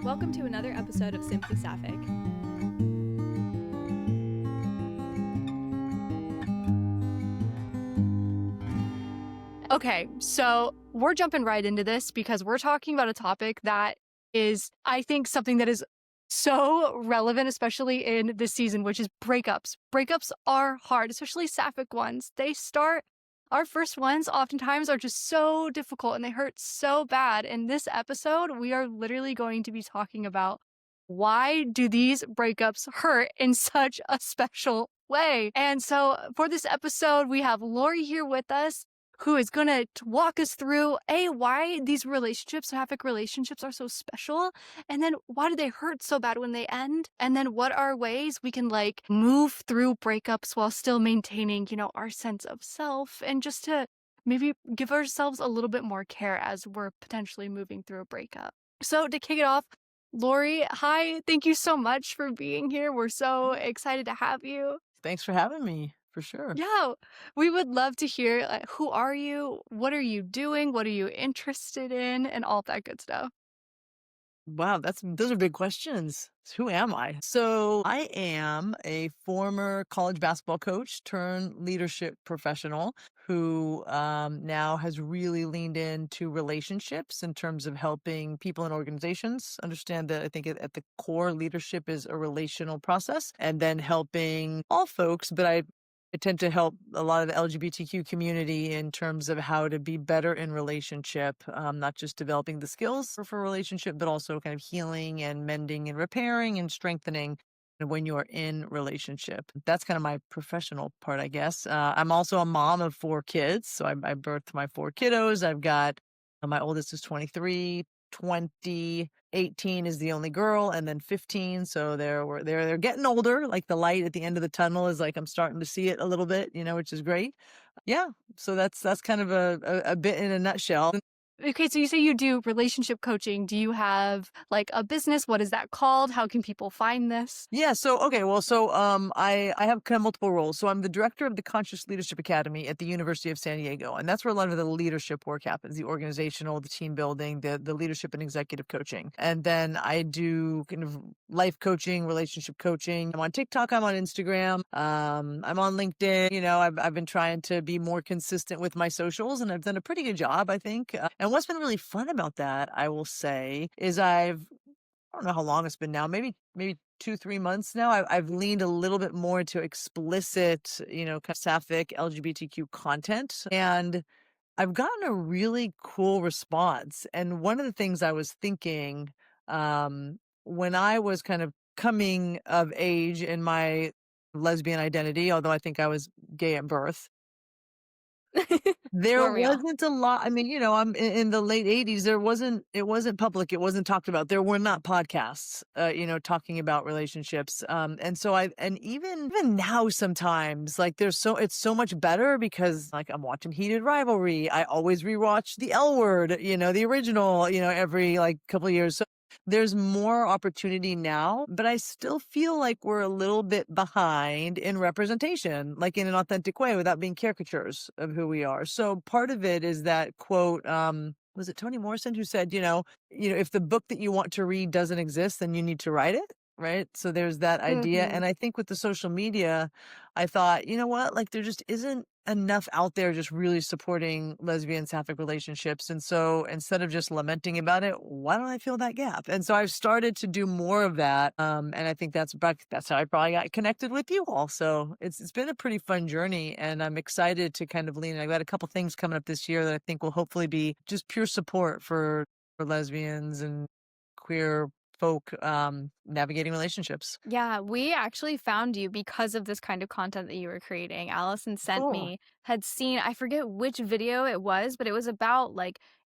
Welcome to another episode of Simply Sapphic. Okay, so we're jumping right into this because we're talking about a topic that is, I think, something that is so relevant, especially in this season, which is breakups. Breakups are hard, especially sapphic ones. Our first ones oftentimes are just so difficult and they hurt so bad. In this episode, we are literally going to be talking about why do these breakups hurt in such a special way? And so for this episode, we have Lorri here with us, who is going to walk us through, why these relationships, sapphic relationships, are so special, and then why do they hurt so bad when they end, and then what are ways we can move through breakups while still maintaining, our sense of self, and just to maybe give ourselves a little bit more care as we're potentially moving through a breakup. So to kick it off, Lorri, hi, thank you so much for being here. We're so excited to have you. Thanks for having me, for sure. Yeah, we would love to hear, who are you? What are you doing? What are you interested in? And all that good stuff. Wow, those are big questions. Who am I? So I am a former college basketball coach turned leadership professional who now has really leaned into relationships in terms of helping people and organizations understand that I think at the core, leadership is a relational process, and then helping all folks, but I tend to help a lot of the LGBTQ community in terms of how to be better in relationship, not just developing the skills for relationship, but also kind of healing and mending and repairing and strengthening when you are in relationship. That's kind of my professional part, I guess. I'm also a mom of 4 kids. So I birthed my 4 kiddos. I've got my oldest is 23, 20, 18 is the only girl, and then 15. So they're getting older. Like the light at the end of the tunnel is I'm starting to see it a little bit, which is great. Yeah. So that's kind of a bit in a nutshell. Okay, so you say you do relationship coaching. Do you have a business? What is that called? How can people find this? Yeah. So, okay. Well, so, I have kind of multiple roles. So I'm the director of the Conscious Leadership Academy at the University of San Diego. And that's where a lot of the leadership work happens, the organizational, the team building, the leadership and executive coaching. And then I do kind of life coaching, relationship coaching. I'm on TikTok. I'm on Instagram. I'm on LinkedIn. I've been trying to be more consistent with my socials, and I've done a pretty good job, I think. And what's been really fun about that, I will say, is I don't know how long it's been now, maybe 2-3 months now. I've leaned a little bit more into explicit, kind of sapphic LGBTQ content, and I've gotten a really cool response. And one of the things I was thinking, when I was kind of coming of age in my lesbian identity, although I think I was gay at birth, there Were we all? wasn't a lot. I mean, I'm in the late 80s. It wasn't public. It wasn't talked about. There were not podcasts, talking about relationships. And so and even now sometimes it's so much better because I'm watching Heated Rivalry. I always rewatch The L Word, the original, every couple of years. So there's more opportunity now, but I still feel like we're a little bit behind in representation, in an authentic way without being caricatures of who we are. So part of it is that quote, was it Toni Morrison who said, if the book that you want to read doesn't exist, then you need to write it. Right. So there's that idea. Mhm. And I think with the social media, I thought, you know what, there just isn't enough out there just really supporting lesbian sapphic relationships. And so instead of just lamenting about it, why don't I fill that gap? And so I've started to do more of that. And I think that's how I probably got connected with you all. So it's been a pretty fun journey, and I'm excited to kind of lean in. I've got a couple things coming up this year that I think will hopefully be just pure support for lesbians and queer folk navigating relationships. Yeah, we actually found you because of this kind of content that you were creating. Allison sent Cool. me, had seen, I forget which video it was, but it was about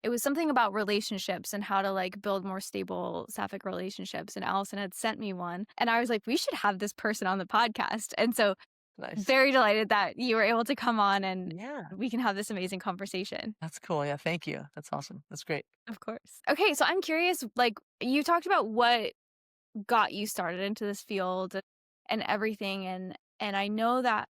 it was something about relationships and how to build more stable sapphic relationships. And Allison had sent me one. And I was like, we should have this person on the podcast. And so Nice. very delighted that you were able to come on and Yeah. we can have this amazing conversation. That's cool. Yeah. Thank you. That's awesome. That's great. Of course. Okay, so I'm curious, you talked about what got you started into this field and everything, and I know that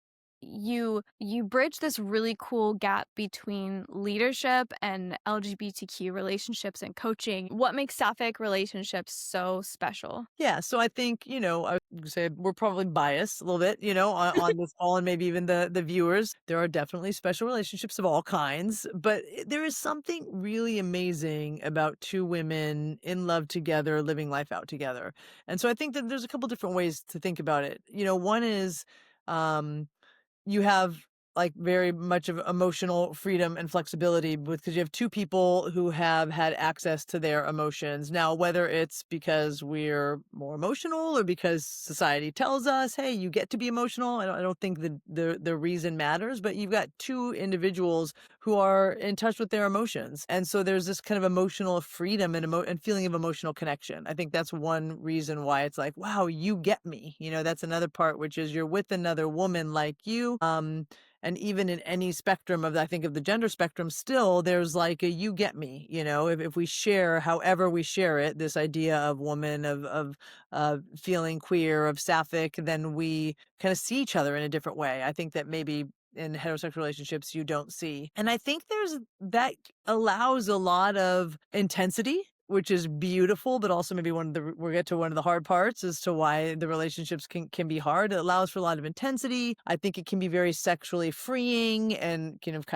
you bridge this really cool gap between leadership and LGBTQ relationships and coaching. What makes Sapphic relationships so special? Yeah, so I think, I would say we're probably biased a little bit, on this call and maybe even the viewers. There are definitely special relationships of all kinds, but there is something really amazing about two women in love together, living life out together. And so I think that there's a couple different ways to think about it. One is um you have like very much of emotional freedom and flexibility because you have two people who have had access to their emotions. Now, whether it's because we're more emotional or because society tells us, hey, you get to be emotional, I don't think the reason matters, but you've got two individuals who are in touch with their emotions. And so there's this kind of emotional freedom and and feeling of emotional connection. I think that's one reason why it's like, wow, you get me. That's another part, which is you're with another woman like you. And even in any spectrum of, I think, of the gender spectrum, still there's like a you get me, if we share, however we share it, this idea of woman, of feeling queer, of sapphic, then we kind of see each other in a different way. I think that maybe in heterosexual relationships you don't see. And I think there's that allows a lot of intensity, which is beautiful, but also maybe we'll get to one of the hard parts as to why the relationships can be hard. It allows for a lot of intensity. I think it can be very sexually freeing and kind of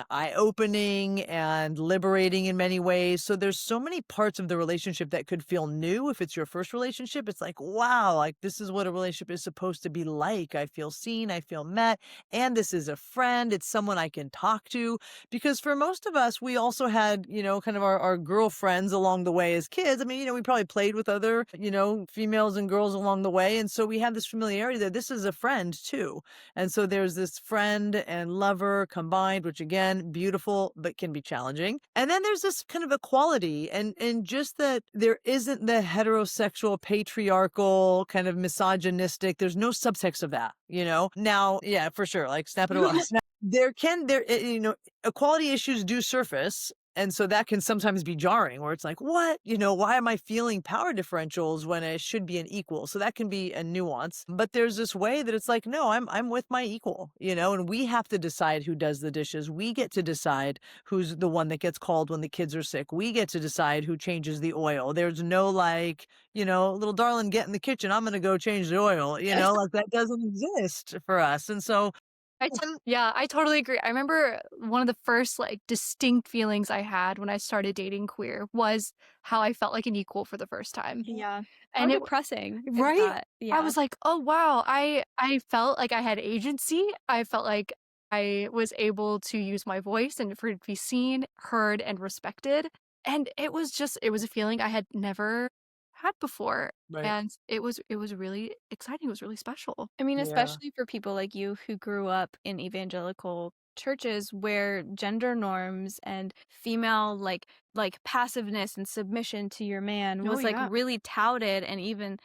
eye-opening and liberating in many ways. So there's so many parts of the relationship that could feel new if it's your first relationship. It's like, wow, like this is what a relationship is supposed to be like. I feel seen, I feel met, and this is a friend. It's someone I can talk to. Because for most of us, we also had, kind of our girlfriends along the way as kids. I mean, we probably played with other, females and girls along the way. And so we have this familiarity that this is a friend too. And so there's this friend and lover combined, which again, beautiful, but can be challenging. And then there's this kind of equality and just that there isn't the heterosexual, patriarchal, kind of misogynistic, there's no subtext of that, Now, yeah, for sure. Like snap it away. Equality issues do surface. And so that can sometimes be jarring where it's like, what? Why am I feeling power differentials when it should be an equal? So that can be a nuance. But there's this way that it's like, no, I'm with my equal, and we have to decide who does the dishes. We get to decide who's the one that gets called when the kids are sick. We get to decide who changes the oil. There's no like, little darling, get in the kitchen. I'm gonna go change the oil. Like that doesn't exist for us. And so Yeah, I totally agree. I remember one of the first like distinct feelings I had when I started dating queer was how I felt like an equal for the first time. Yeah. How And depressing is right? that? I Yeah. was like, "Oh wow, I felt like I had agency. I felt like I was able to use my voice and for it to be seen, heard, and respected." And it was a feeling I had never had before. right. And it was really exciting. It was really special. I mean, Yeah. especially for people like you who grew up in evangelical churches where gender norms and female like passiveness and submission to your man Oh was like yeah. really touted and even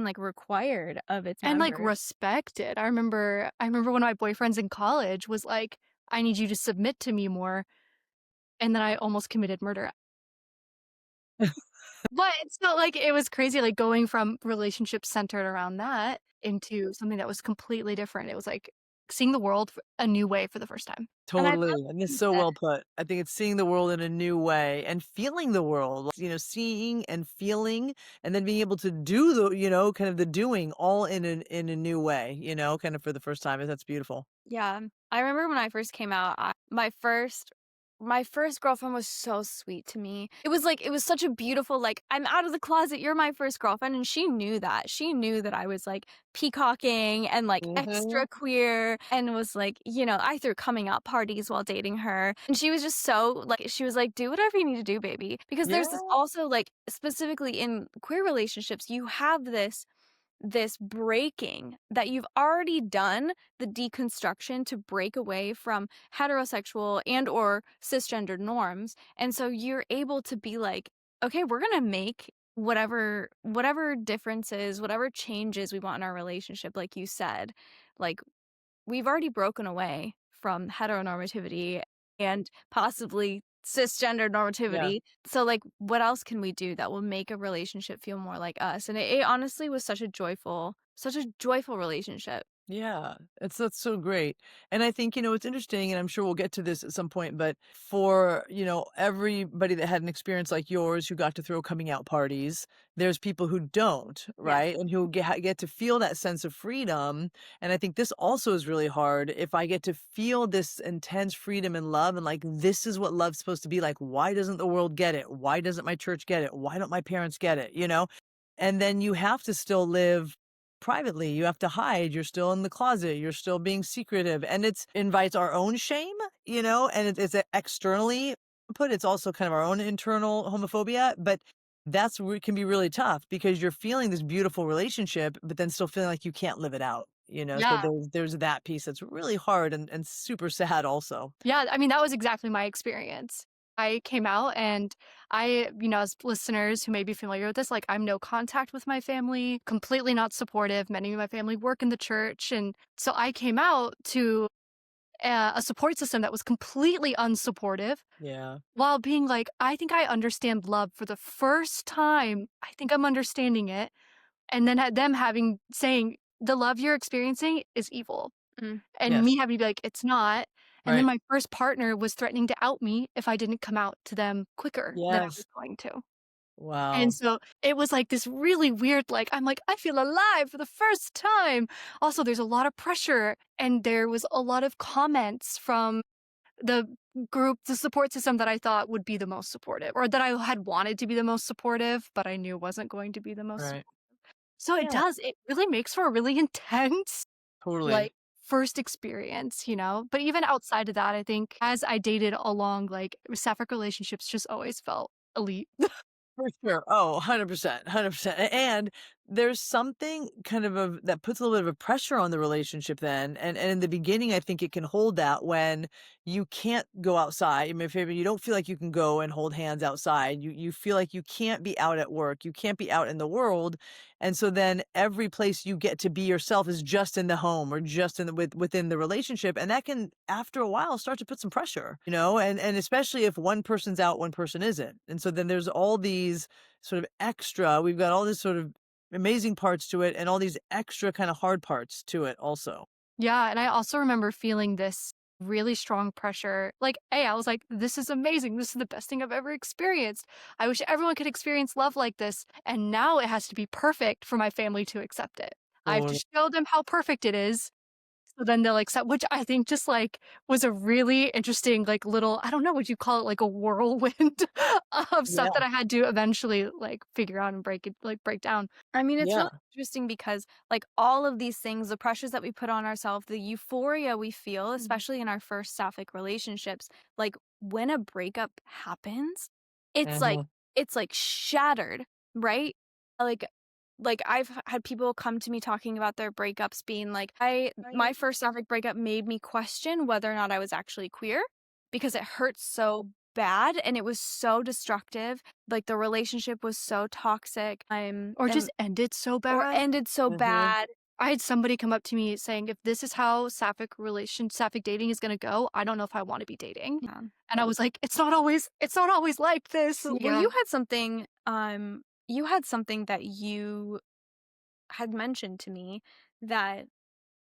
like required of its And like members. respected. I remember one of my boyfriends in college was like, "I need you to submit to me more." And then I almost committed murder. But it's not like it was crazy, like, going from relationships centered around that into something that was completely different. It was like seeing the world a new way for the first time. And I Totally, love and it's what you so said. well put. I think it's seeing the world in a new way and feeling the world, like, seeing and feeling and then being able to do the, kind of the doing all in a new way, kind of for the first time. That's beautiful. Yeah. I remember when I first came out, my first girlfriend was so sweet to me. It was such a beautiful like I'm out of the closet, you're my first girlfriend and she knew that. She knew that I was like peacocking and like Mhm. extra queer and was like, I threw coming out parties while dating her. And she was just so like she was like do whatever you need to do, baby. Because Yeah. there's this also like specifically in queer relationships, you have this breaking that you've already done the deconstruction to break away from heterosexual and or cisgender norms, and so you're able to be like, okay, we're gonna make whatever differences, whatever changes we want in our relationship, like you said, like we've already broken away from heteronormativity and possibly cisgender Yeah. normativity. So, like, what else can we do that will make a relationship feel more like us? And it honestly was such a joyful relationship. Yeah, that's so great. And I think, it's interesting, and I'm sure we'll get to this at some point, but for, everybody that had an experience like yours who got to throw coming out parties, there's people who don't, Yes. right? And who get to feel that sense of freedom. And I think this also is really hard. If I get to feel this intense freedom and love, and like, this is what love's supposed to be like, why doesn't the world get it? Why doesn't my church get it? Why don't my parents get it? And then you have to still live privately. You have to hide. You're still in the closet. You're still being secretive. And it's invites our own shame, and it's externally put. It's also kind of our own internal homophobia. But that's where it can be really tough because you're feeling this beautiful relationship, but then still feeling like you can't live it out. So Yeah. there's that piece that's really hard and super sad also. Yeah, I mean, that was exactly my experience. I came out and as listeners who may be familiar with this, like I'm no contact with my family, completely not supportive. Many of my family work in the church. And so I came out to a support system that was completely unsupportive Yeah. while being like, I think I understand love for the first time. I think I'm understanding it. And then had them saying, the love you're experiencing is evil. Mm. And Yes. me having to be like, "It's not." And then Right. my first partner was threatening to out me if I didn't come out to them quicker than I was Yes. going to. And Wow. so it was like this really weird, like, I'm like, "I feel alive for the first time." Also, there's a lot of pressure, and there was a lot of comments from the the support system that I thought would be the most supportive, or that I had wanted to be the most supportive, but I knew wasn't going to be the most Right. so Yeah. it really makes for a really intense Totally. like, first experience, But even outside of that, I think as I dated along, like, sapphic relationships just always felt elite. For sure. Oh, 100%, 100%. And there's something kind of that puts a little bit of a pressure on the relationship then. And in the beginning, I think it can hold that when you can't go outside. I mean, if you don't feel like you can go and hold hands outside, you feel like you can't be out at work, you can't be out in the world. And so then every place you get to be yourself is just in the home or just within the relationship. And that can, after a while, start to put some pressure, and especially if one person's out, one person isn't. And so then there's all these sort of we've got all this sort of amazing parts to it and all these extra kind of hard parts to it also. Yeah, and I also remember feeling this really strong pressure. Like, hey, I was like, "This is amazing. This is the best thing I've ever experienced. I wish everyone could experience love like this." And now it has to be perfect for my family to accept it. I have to Totally. show them how perfect it is. So then they'll accept, which I think just like was a really interesting, like little, I don't know, would you call it like a whirlwind of stuff Yeah. that I had to eventually like figure out and break down. I mean, it's Yeah. really interesting because, like, all of these things, the pressures that we put on ourselves, the euphoria we feel, especially in our first sapphic relationships, like, when a breakup happens, it's like Uh-huh. it's like shattered, right? Like I've had people come to me talking about their breakups being like, I my first sapphic breakup made me question whether or not I was actually queer because it hurt so bad and it was so destructive. Like, the relationship was so toxic. Or just ended so Or bad. ended so Mhm. bad. I had somebody come up to me saying, if this is how sapphic dating is gonna go, I don't know if I want to be dating. Yeah. And I was like, it's not always like this. Well, you had something that you had mentioned to me that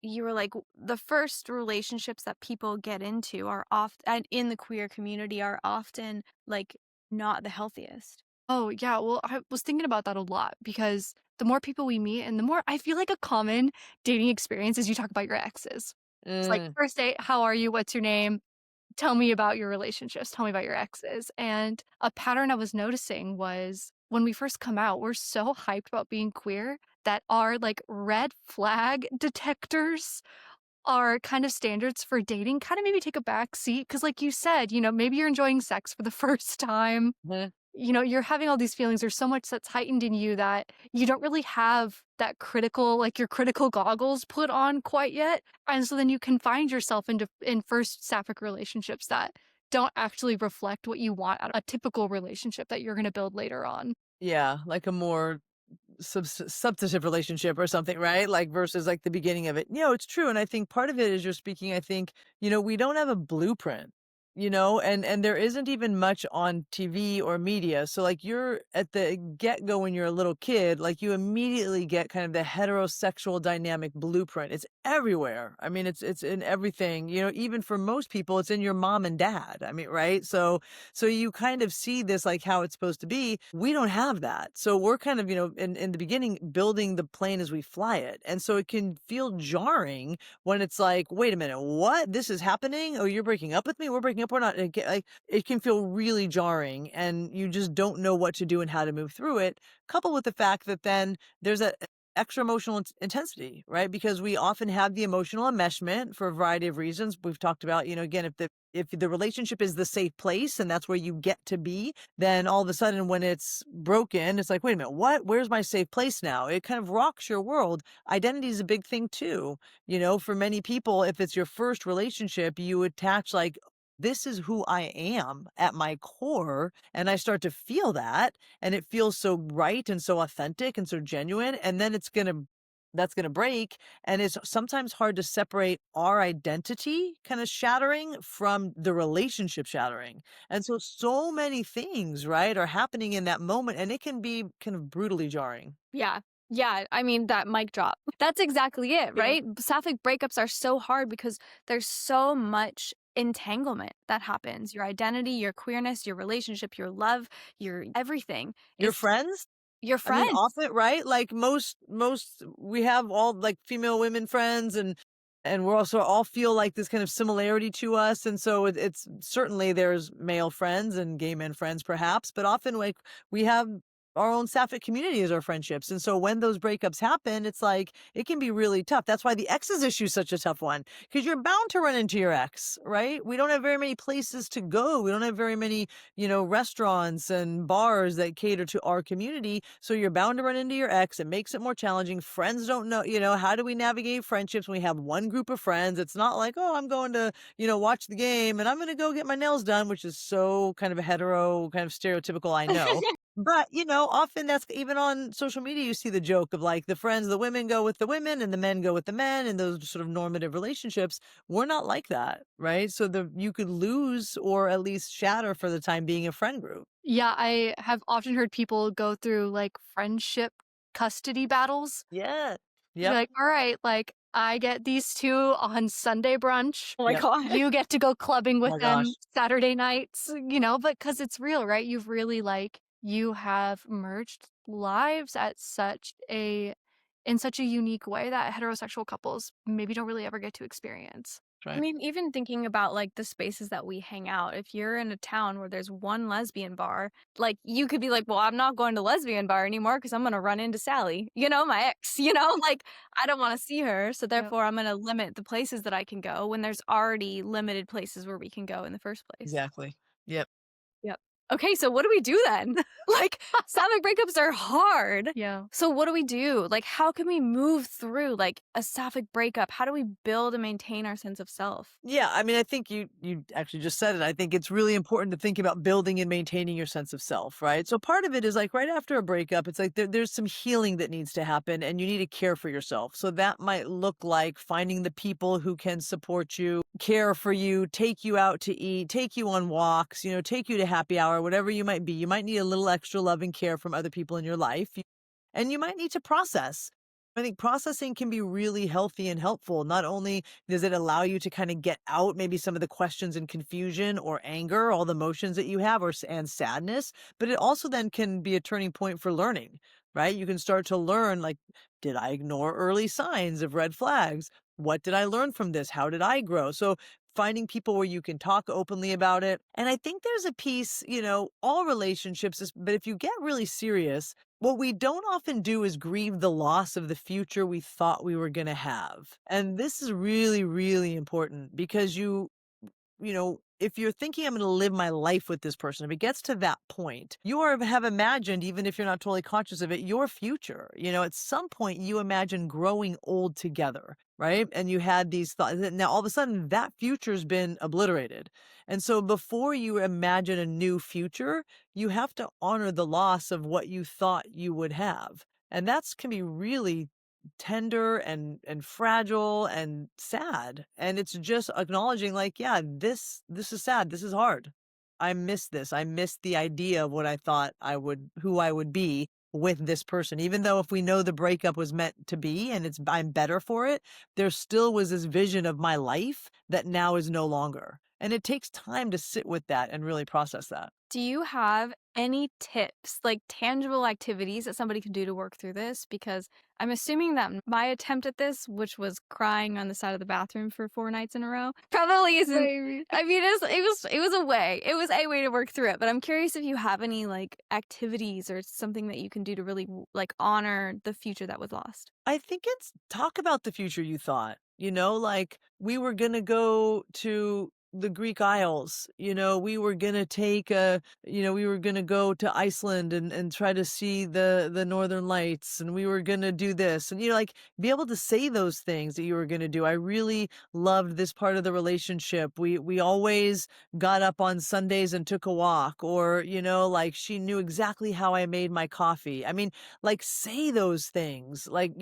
you were like, the first relationships that people get into are often in the queer community are often like not the healthiest. Oh, yeah. Well, I was thinking about that a lot because the more people we meet and the more I feel like a common dating experience is you talk about your exes. It's like, Mm. first date, how are you? What's your name? Tell me about your relationships. Tell me about your exes. And a pattern I was noticing was when we first come out, we're so hyped about being queer that our like red flag detectors are kind of standards for dating kind of maybe take a back seat. Cause like you said, maybe you're enjoying sex for the first time, Mhm. you're having all these feelings. There's so much that's heightened in you that you don't really have that critical, like your critical goggles put on quite yet. And so then you can find yourself in first sapphic relationships that don't actually reflect what you want out of a typical relationship that you're going to build later on. Yeah, like a more substantive relationship or something, right? Like versus like the beginning of it. It's true. And I think part of it is you're speaking, I think, we don't have a blueprint. and there isn't even much on TV or media. So like you're at the get-go when you're a little kid, like you immediately get kind of the heterosexual dynamic blueprint. It's everywhere. I mean, it's in everything. Even for most people, it's in your mom and dad. I mean, right? So you kind of see this like how it's supposed to be. We don't have that. So we're kind of, in the beginning building the plane as we fly it. And so it can feel jarring when it's like, wait a minute, what? This is happening? Oh, you're breaking up with me? We're breaking up. We're not. It can feel really jarring, and you just don't know what to do and how to move through it. Coupled with the fact that then there's a extra emotional intensity, right? Because we often have the emotional enmeshment for a variety of reasons. We've talked about, again, if the relationship is the safe place and that's where you get to be, then all of a sudden when it's broken, it's like, wait a minute, what? Where's my safe place now? It kind of rocks your world. Identity is a big thing too. For many people, if it's your first relationship, you attach like, this is who I am at my core. And I start to feel that. And it feels so right and so authentic and so genuine. And then that's going to break. And it's sometimes hard to separate our identity kind of shattering from the relationship shattering. And so many things, right, are happening in that moment. And it can be kind of brutally jarring. Yeah. Yeah, I mean, that mic drop. That's exactly it, Yeah. right? Sapphic breakups are so hard because there's so much entanglement that happens. Your identity, your queerness, your relationship, your love, your everything Your is friends? your I mean, friends. often, right? Like most we have all like female women friends and we're also all feel like this kind of similarity to us. And so it's certainly there's male friends and gay men friends perhaps, but often like we have our own sapphic community as our friendships. And so when those breakups happen, it's like it can be really tough. That's why the exes issue is such a tough one because you're bound to run into your ex, right? We don't have very many places to go. We don't have very many restaurants and bars that cater to our community. So you're bound to run into your ex. It makes it more challenging. Friends don't know, how do we navigate friendships when we have one group of friends? It's not like, oh, I'm going to, watch the game and I'm going to go get my nails done, which is so kind of a hetero, kind of stereotypical, I know. But, often that's even on social media, you see the joke of like the women go with the women and the men go with the men and those sort of normative relationships. We're not like that, right? So you could lose or at least shatter for the time being a friend group. Yeah, I have often heard people go through like friendship custody battles. Yeah. You're Yep. like, all right, like I get these two on Sunday brunch. Oh my Yep. God. You get to go clubbing Oh with my them gosh. Saturday nights, but because it's real, right? You've really you have merged lives at in such a unique way that heterosexual couples maybe don't really ever get to experience. That's I right. mean, even thinking about like the spaces that we hang out, if you're in a town where there's one lesbian bar, like you could be like, well, I'm not going to lesbian bar anymore because I'm going to run into Sally, my ex, like I don't want to see her. So Yep. therefore, I'm going to limit the places that I can go when there's already limited places where we can go in the first place. Exactly. Yep. Yep. Okay, so what do we do then? Like, sapphic breakups are hard. Yeah. So what do we do? Like, how can we move through like a sapphic breakup? How do we build and maintain our sense of self? Yeah, I mean, I think you actually just said it. I think it's really important to think about building and maintaining your sense of self, right? So part of it is like right after a breakup, it's like there's some healing that needs to happen and you need to care for yourself. So that might look like finding the people who can support you, care for you, take you out to eat, take you on walks, take you to happy hour, whatever you might be. You might need a little extra love and care from other people in your life. And you might need to process. I think processing can be really healthy and helpful. Not only does it allow you to kind of get out maybe some of the questions and confusion or anger, all the emotions that you have, and sadness, but it also then can be a turning point for learning, right? You can start to learn like, did I ignore early signs of red flags? What did I learn from this? How did I grow? So finding people where you can talk openly about it. And I think there's a piece, all relationships, but if you get really serious, what we don't often do is grieve the loss of the future we thought we were going to have. And this is really, really important because if you're thinking I'm going to live my life with this person, if it gets to that point, have imagined, even if you're not totally conscious of it, your future. At some point you imagine growing old together, right? And you had these thoughts. Now all of a sudden that future's been obliterated. And so before you imagine a new future, you have to honor the loss of what you thought you would have. And that's can be really tender and fragile and sad. And it's just acknowledging like, yeah, this is sad. This is hard. I miss this. I miss the idea of what I thought I would who I would be with this person. Even though if we know the breakup was meant to be and I'm better for it, there still was this vision of my life that now is no longer. And it takes time to sit with that and really process that. Do you have any tips, like tangible activities that somebody can do to work through this? Because I'm assuming that my attempt at this, which was crying on the side of the bathroom for 4 nights in a row, probably isn't. Baby. I mean, it was a way. It was a way to work through it. But I'm curious if you have any like activities or something that you can do to really like honor the future that was lost. I think it's talk about the future you thought, like we were going to go to the Greek Isles, we were going to take we were going to go to Iceland and try to see the Northern Lights, and we were going to do this, and like be able to say those things that you were going to do. I really loved this part of the relationship. We always got up on Sundays and took a walk, or like she knew exactly how I made my coffee. I mean, like say those things, like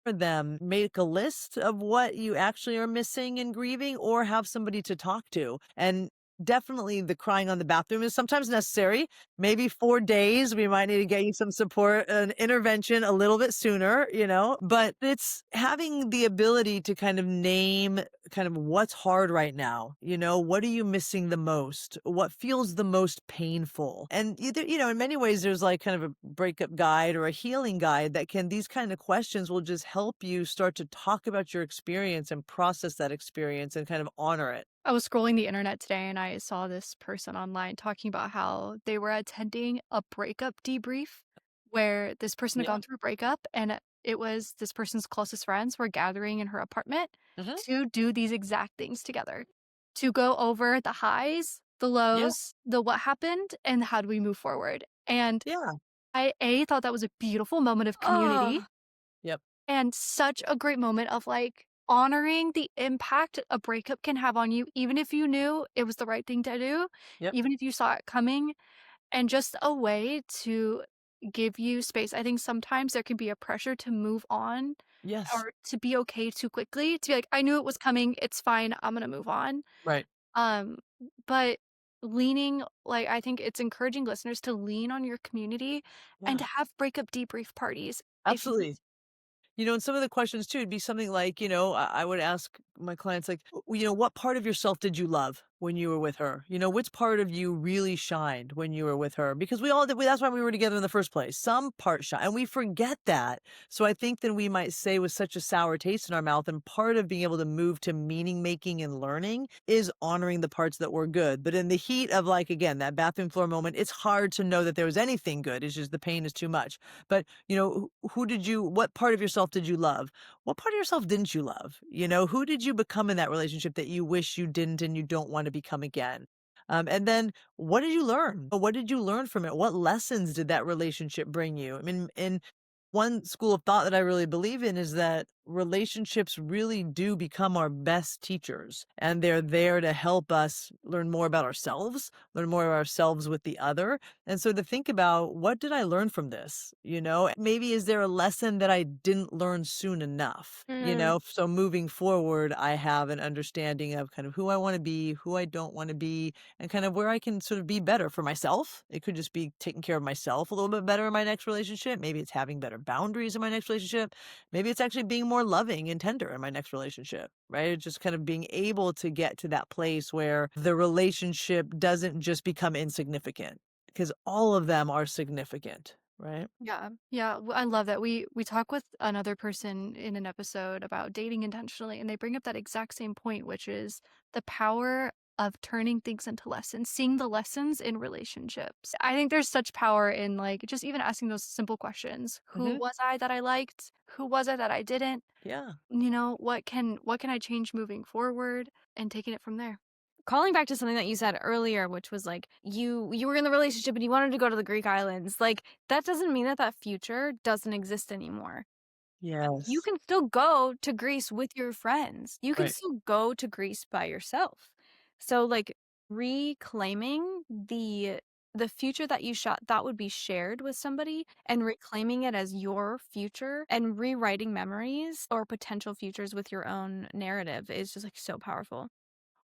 for them, make a list of what you actually are missing and grieving, or have somebody to talk to. And definitely the crying on the bathroom is sometimes necessary. Maybe 4 days, we might need to get you some support and intervention a little bit sooner, but it's having the ability to kind of name kind of what's hard right now. What are you missing the most? What feels the most painful? And either, in many ways, there's like kind of a breakup guide or a healing guide these kind of questions will just help you start to talk about your experience and process that experience and kind of honor it. I was scrolling the internet today and I saw this person online talking about how they were attending a breakup debrief where this person had Yeah. gone through a breakup, and it was this person's closest friends were gathering in her apartment Mhm. to do these exact things together, to go over the highs, the Yeah. lows, the what happened, and how do we move forward. And Yeah. I thought that was a beautiful moment of community Oh, Yep. and such a great moment of like honoring the impact a breakup can have on you, even if you knew it was the right thing to do, Yep. even if you saw it coming, and just a way to give you space. I think sometimes there can be a pressure to move on Yes. or to be okay too quickly, to be like, I knew it was coming, it's fine, I'm gonna move on. Right. Um, but leaning, like, I think it's encouraging listeners to lean on your community and Yeah. to have breakup debrief parties if you Absolutely. And some of the questions too would be something like, I would ask my clients, like, what part of yourself did you love when you were with her? Which part of you really shined when you were with her? Because we all did, that's why we were together in the first place. Some part shine, and we forget that. So I think then we might say with such a sour taste in our mouth, and part of being able to move to meaning making and learning is honoring the parts that were good. But in the heat of like, again, that bathroom floor moment, it's hard to know that there was anything good. It's just the pain is too much. But what part of yourself did you love? What part of yourself didn't you love? Who did you become in that relationship that you wish you didn't and you don't want to become again? And then what did you learn? What did you learn from it? What lessons did that relationship bring you? I mean, in one school of thought that I really believe in is that relationships really do become our best teachers, and they're there to help us learn more about ourselves, learn more about ourselves with the other. And so to think about, what did I learn from this? Maybe is there a lesson that I didn't learn soon enough? Mm. So moving forward, I have an understanding of kind of who I want to be, who I don't want to be, and kind of where I can sort of be better for myself. It could just be taking care of myself a little bit better in my next relationship. Maybe it's having better boundaries in my next relationship. Maybe it's actually being more loving and tender in my next relationship, right? It's just kind of being able to get to that place where the relationship doesn't just become insignificant, because all of them are significant, right? Yeah. Yeah, I love that. We talk with another person in an episode about dating intentionally, and they bring up that exact same point, which is the power of turning things into lessons, seeing the lessons in relationships. I think there's such power in like just even asking those simple questions. Who Hmm. was I that I liked? Who was I that I didn't? Yeah. What can I change moving forward, and taking it from there. calling back to something that you said earlier, which was like you were in the relationship and you wanted to go to the Greek islands. Like that doesn't mean that that future doesn't exist anymore. You Yes. can still go to Greece with your friends. You can Right. still go to Greece by yourself. So like reclaiming the future that you thought would be shared with somebody and reclaiming it as your future and rewriting memories or potential futures with your own narrative is just like so powerful.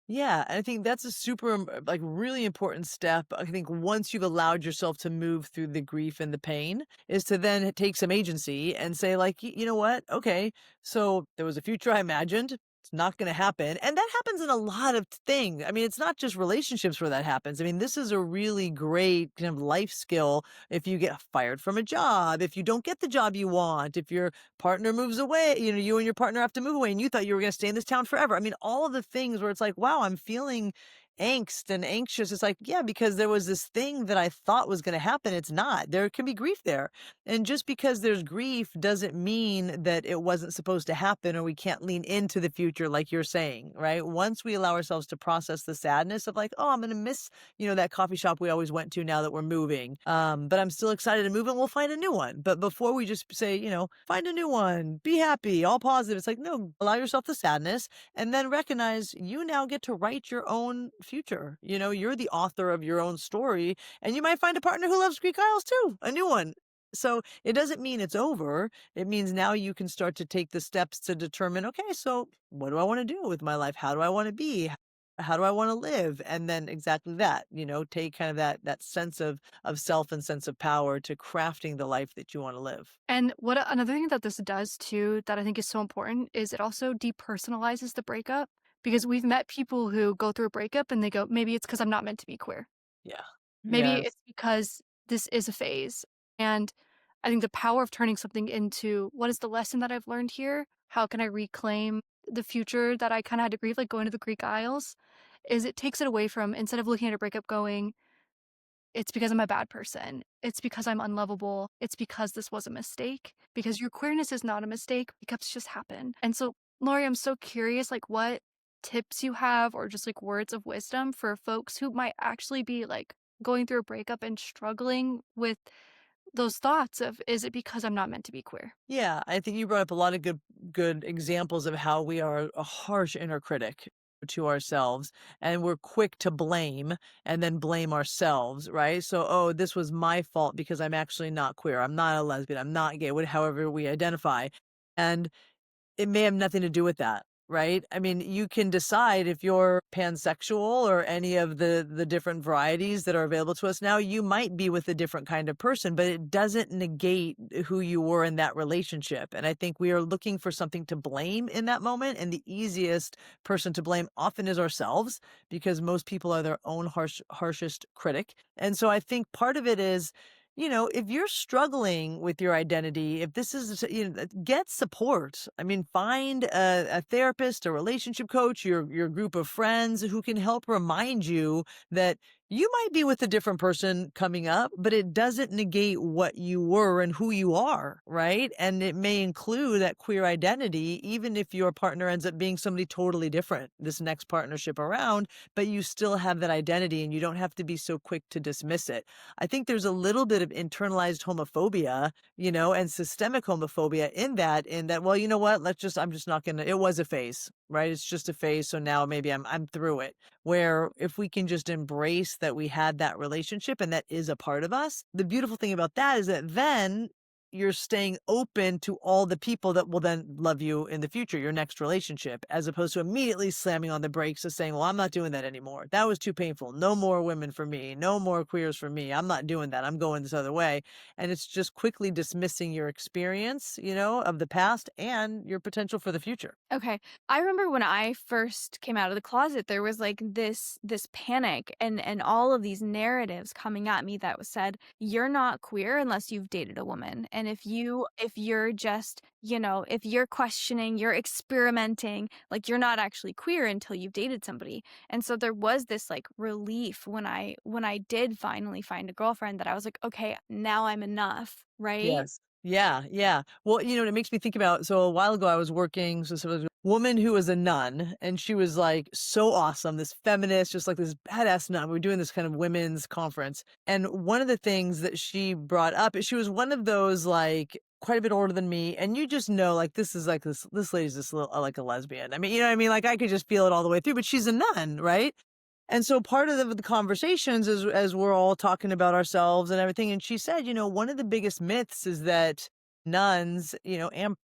Yeah, and I think that's a super, like, really important step. I think once you've allowed yourself to move through the grief and the pain, is to then take some agency and say, like, you know what? Okay, so there was a future I imagined. It's not going to happen. And that happens in a lot of things. I mean, it's not just relationships where that happens. I mean, this is a really great kind of life skill. If you get fired from a job, if you don't get the job you want, if your partner moves away, you and your partner have to move away and you thought you were going to stay in this town forever. I mean, all of the things where it's like, wow, I'm feeling angst and anxious. It's like, yeah, because there was this thing that I thought was going to happen. It's not. There can be grief there. And just because there's grief doesn't mean that it wasn't supposed to happen or we can't lean into the future, like you're saying, right? Once we allow ourselves to process the sadness of like, oh, I'm going to miss, that coffee shop we always went to now that we're moving. But I'm still excited to move and we'll find a new one. But before we just say, find a new one, be happy, all positive. It's like, no, allow yourself the sadness and then recognize you now get to write your own future. You're the author of your own story and you might find a partner who loves Greek Isles too, a new one. So it doesn't mean it's over. It means now you can start to take the steps to determine, okay, so what do I want to do with my life? How do I want to be? How do I want to live? And then exactly that, take kind of that sense of self and sense of power to crafting the life that you want to live. And another thing that this does too, that I think is so important, is it also depersonalizes the breakup, because we've met people who go through a breakup and they go, maybe it's because I'm not meant to be queer. Yeah. Maybe Yes. it's because this is a phase. And I think the power of turning something into, what is the lesson that I've learned here? How can I reclaim the future that I kind of had to grieve, like going to the Greek Isles, is it takes it away from, instead of looking at a breakup going, it's because I'm a bad person. It's because I'm unlovable. It's because this was a mistake. Because your queerness is not a mistake. Breakups just happen. And so, Lorri, I'm so curious, like, what tips you have or just like words of wisdom for folks who might actually be like going through a breakup and struggling with those thoughts of, is it because I'm not meant to be queer? Yeah, I think you brought up a lot of good examples of how we are a harsh inner critic to ourselves and we're quick to blame and then blame ourselves, right? So, oh, this was my fault because I'm actually not queer. I'm not a lesbian. I'm not gay, however we identify. And it may have nothing to do with that, right? I mean, you can decide if you're pansexual or any of the different varieties that are available to us now, you might be with a different kind of person, but it doesn't negate who you were in that relationship. And I think we are looking for something to blame in that moment, and the easiest person to blame often is ourselves because most people are their own harshest critic. And so I think part of it is, if you're struggling with your identity, if this is, get support. I mean, find a therapist, a relationship coach, your group of friends who can help remind you that you might be with a different person coming up, but it doesn't negate what you were and who you are, right? And it may include that queer identity, even if your partner ends up being somebody totally different this next partnership around, but you still have that identity and you don't have to be so quick to dismiss it. I think there's a little bit of internalized homophobia, and systemic homophobia in that, well, you know what? I'm just not gonna, it was a phase, right? It's just a phase. So now maybe I'm through it. Where if we can just embrace that we had that relationship and that is a part of us, the beautiful thing about that is that then you're staying open to all the people that will then love you in the future, your next relationship, as opposed to immediately slamming on the brakes and saying, well, I'm not doing that anymore. That was too painful. No more women for me. No more queers for me. I'm not doing that. I'm going this other way. And it's just quickly dismissing your experience, of the past and your potential for the future. Okay. I remember when I first came out of the closet, there was like this panic and all of these narratives coming at me that was said, you're not queer unless you've dated a woman. And if you're just, if you're questioning, you're experimenting, like you're not actually queer until you've dated somebody. And so there was this like relief when I did finally find a girlfriend that I was like, okay, now I'm enough, right? Yes. Yeah, yeah. Well, it makes me think about, so a while ago I was working, so there was a woman who was a nun and she was like so awesome, this feminist, just like this badass nun. We were doing this kind of women's conference. And one of the things that she brought up is she was one of those like quite a bit older than me. And you just know, like, this lady's just like a lesbian. I mean, you know what I mean? Like I could just feel it all the way through, but she's a nun, right? And so part of the conversations is as we're all talking about ourselves and everything. And she said, one of the biggest myths is that nuns, and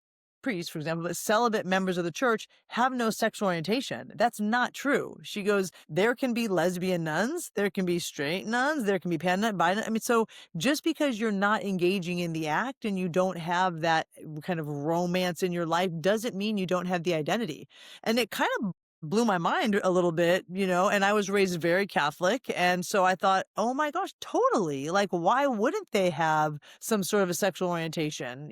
priests, for example, but celibate members of the church have no sexual orientation. That's not true. She goes, there can be lesbian nuns, there can be straight nuns, there can be pan nun, bi nun. I mean, so just because you're not engaging in the act and you don't have that kind of romance in your life doesn't mean you don't have the identity. And it kind of blew my mind a little bit, and I was raised very Catholic. And so I thought, oh my gosh, totally. Like, why wouldn't they have some sort of a sexual orientation,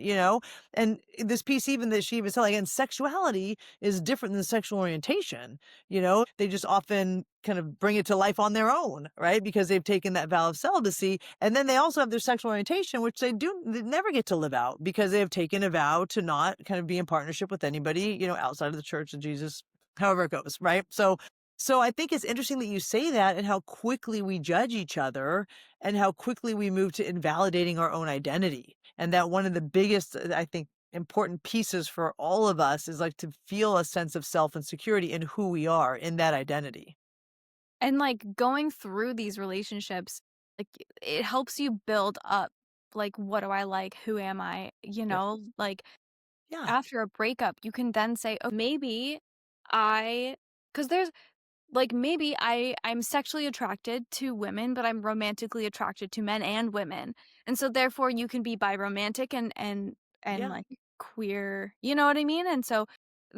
And this piece, even that she even said, like, and sexuality is different than sexual orientation, They just often kind of bring it to life on their own, right? Because they've taken that vow of celibacy. And then they also have their sexual orientation, which they never get to live out because they have taken a vow to not kind of be in partnership with anybody, outside of the Church of Jesus, however it goes, right? So I think it's interesting that you say that and how quickly we judge each other and how quickly we move to invalidating our own identity. And that one of the biggest, I think, important pieces for all of us is like to feel a sense of self and security in who we are in that identity. And like going through these relationships, like it helps you build up like what do I like? Who am I? Yes. Like Yeah. after a breakup, you can then say, "Oh, maybe I cuz there's like maybe I'm sexually attracted to women, but I'm romantically attracted to men and women." And so therefore you can be biromantic and Yeah, like queer, you know what I mean? And so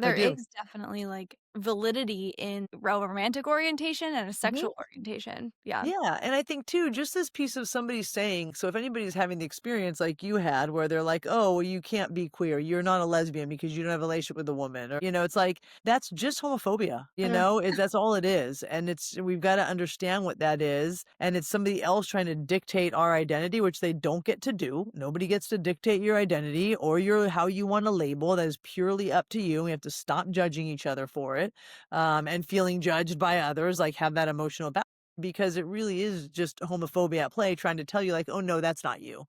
I there do. is definitely like validity in romantic orientation and a Mhm. sexual orientation. Yeah. Yeah, and I think too, just this piece of somebody saying, so if anybody's having the experience like you had, where they're like, "Oh, well, you can't be queer. You're not a lesbian because you don't have a relationship with a woman," or it's like that's just homophobia. Mm. That's all it is, and we've got to understand what that is, and it's somebody else trying to dictate our identity, which they don't get to do. Nobody gets to dictate your identity or your how you want to label. That is purely up to you. We have to stop judging each other for it, and feeling judged by others. Like have that emotional balance because it really is just homophobia at play trying to tell you like, "Oh, no, that's not you.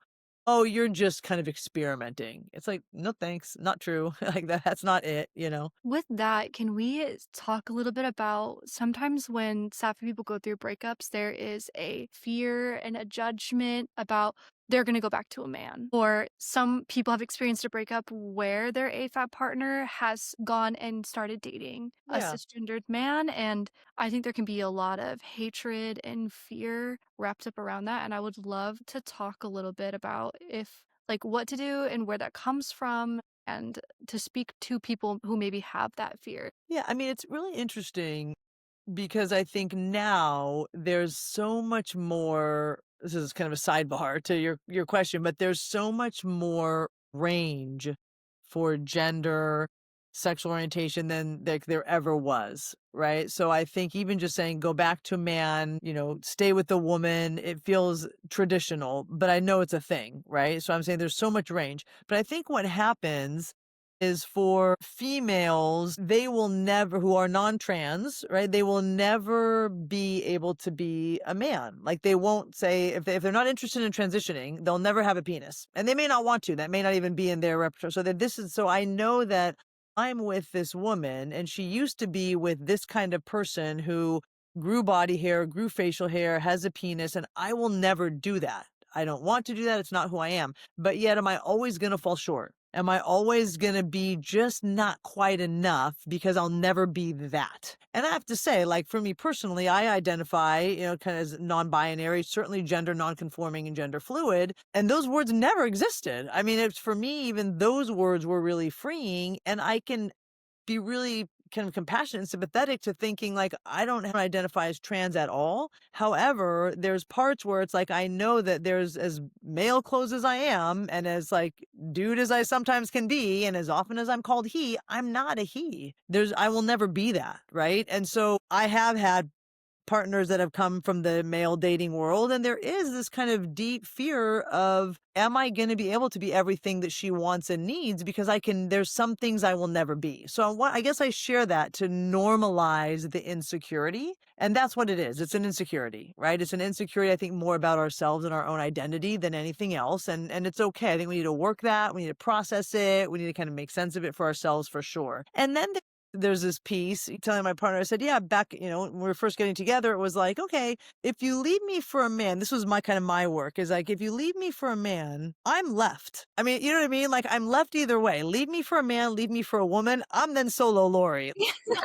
Oh, you're just kind of experimenting." It's like, "No, thanks. Not true." Like that's not it. With that, can we talk a little bit about sometimes when sappy people go through breakups, there is a fear and a judgment about they're going to go back to a man. Or some people have experienced a breakup where their AFAB partner has gone and started dating a Yeah. cisgendered man. And I think there can be a lot of hatred and fear wrapped up around that. And I would love to talk a little bit about like what to do and where that comes from and to speak to people who maybe have that fear. Yeah, I mean, it's really interesting because I think now there's so much more. This is kind of a sidebar to your question, but there's so much more range for gender, sexual orientation than there ever was, right? So I think even just saying go back to man, stay with the woman, it feels traditional, but I know it's a thing, right? So I'm saying there's so much range. But I think what happens is for females, they will never, who are non-trans, right? They will never be able to be a man. Like they won't say, if they're not interested in transitioning, they'll never have a penis. And they may not want to. That may not even be in their repertoire. So I know that I'm with this woman and she used to be with this kind of person who grew body hair, grew facial hair, has a penis, and I will never do that. I don't want to do that. It's not who I am. But yet, am I always going to fall short? Am I always going to be just not quite enough because I'll never be that? And I have to say, like for me personally, I identify, kind of as non-binary, certainly gender non-conforming and gender fluid. And those words never existed. I mean, it's for me, even those words were really freeing. And I can be really kind of compassionate and sympathetic to thinking like I don't identify as trans at all. However, there's parts where it's like I know that there's as male clothes as I am and as like dude as I sometimes can be and as often as I'm called he, I'm not a he. I will never be that, right? And so I have had partners that have come from the male dating world. And there is this kind of deep fear of, am I going to be able to be everything that she wants and needs? Because there's some things I will never be. So I guess I share that to normalize the insecurity. And that's what it is. It's an insecurity, right? It's an insecurity, I think, more about ourselves and our own identity than anything else. And it's okay. I think we need to work that. We need to process it. We need to kind of make sense of it for ourselves for sure. And then there's this piece telling my partner, I said, yeah, back, when we were first getting together, it was like, okay, if you leave me for a man, this was my kind of my work is like, if you leave me for a man, I'm left. I mean, you know what I mean? Like I'm left either way. Leave me for a man, leave me for a woman. I'm then solo Lori.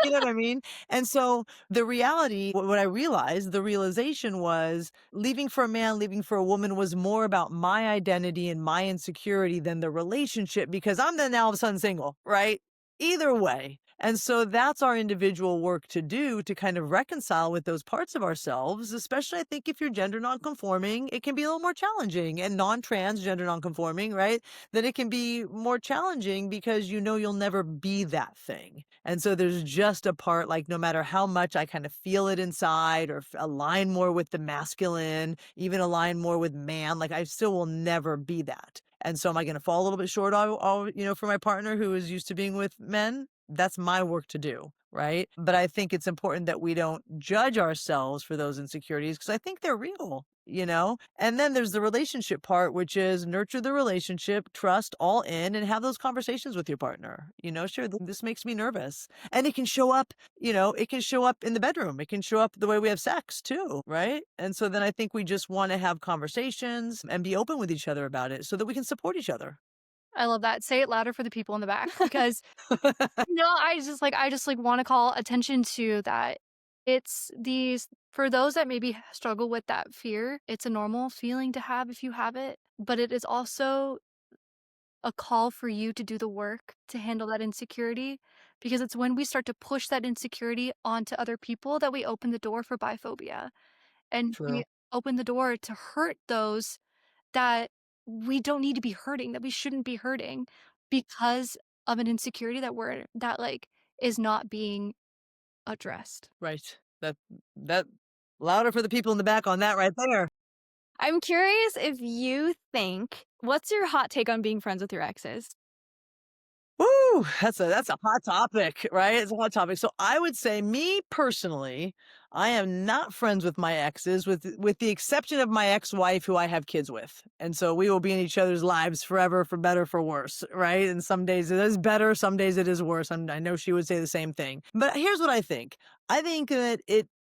You know what I mean? And so the reality, what I realized, the realization was leaving for a man, leaving for a woman was more about my identity and my insecurity than the relationship because I'm then now all of a sudden single, right? Either way. And so that's our individual work to do to kind of reconcile with those parts of ourselves, especially I think if you're gender nonconforming, it can be a little more challenging and non-trans gender nonconforming, right? Then it can be more challenging because you know you'll never be that thing. And so there's just a part like no matter how much I kind of feel it inside or align more with the masculine, even align more with man, like I still will never be that. And so am I going to fall a little bit short for my partner who is used to being with men? That's my work to do, right? But I think it's important that we don't judge ourselves for those insecurities because I think they're real. And then there's the relationship part, which is nurture the relationship, trust all in, and have those conversations with your partner. Sure, this makes me nervous. And it can show up, it can show up in the bedroom. It can show up the way we have sex too, right? And so then I think we just want to have conversations and be open with each other about it so that we can support each other. I love that. Say it louder for the people in the back because I just want to call attention to that. It's these for those that maybe struggle with that fear, it's a normal feeling to have if you have it, but it is also a call for you to do the work to handle that insecurity because it's when we start to push that insecurity onto other people that we open the door for biphobia and we True. open the door to hurt those that we don't need to be hurting, that we shouldn't be hurting because of an insecurity that is not being addressed. Right. That louder for the people in the back on that right there. I'm curious if you think what's your hot take on being friends with your exes? Woo! That's a hot topic, right? It's a hot topic. So I would say me personally, I am not friends with my exes with the exception of my ex-wife who I have kids with. And so we will be in each other's lives forever for better for worse, right? And some days it is better, some days it is worse. I know she would say the same thing. But here's what I think. I think that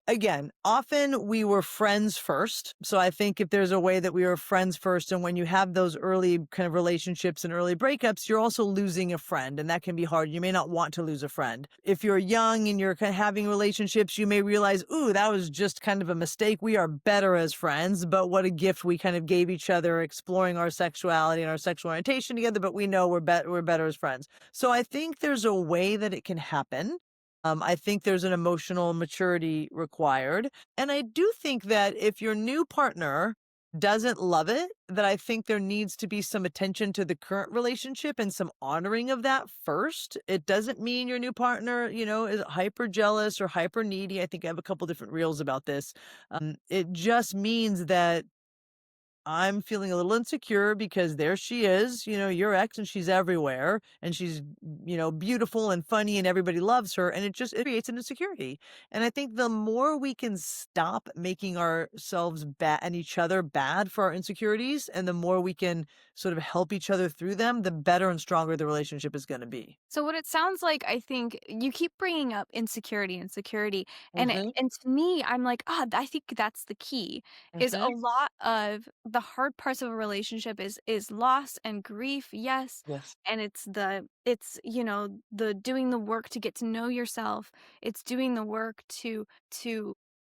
again, often we were friends first. So I think if there's a way that we were friends first, and when you have those early kind of relationships and early breakups, you're also losing a friend, and that can be hard. You may not want to lose a friend. If you're young and you're kind of having relationships, you may realize, ooh, that was just kind of a mistake. We are better as friends, but what a gift we kind of gave each other exploring our sexuality and our sexual orientation together, but we know we're better as friends. So I think there's a way that it can happen. I think there's an emotional maturity required. And I do think that if your new partner doesn't love it, that I think there needs to be some attention to the current relationship and some honoring of that first. It doesn't mean your new partner, is hyper jealous or hyper needy. I think I have a couple different reels about this. It just means that I'm feeling a little insecure because there she is, your ex, and she's everywhere and she's, beautiful and funny and everybody loves her. And it creates an insecurity. And I think the more we can stop making ourselves bad and each other bad for our insecurities, and the more we can sort of help each other through them, the better and stronger the relationship is going to be. So what it sounds like, I think you keep bringing up insecurity, Hmm. and to me, I'm like, I think that's the key. Is a Hmm. lot of the hard parts of a relationship is loss and grief, yes, Yes. and it's the doing the work to get to know yourself. It's doing the work to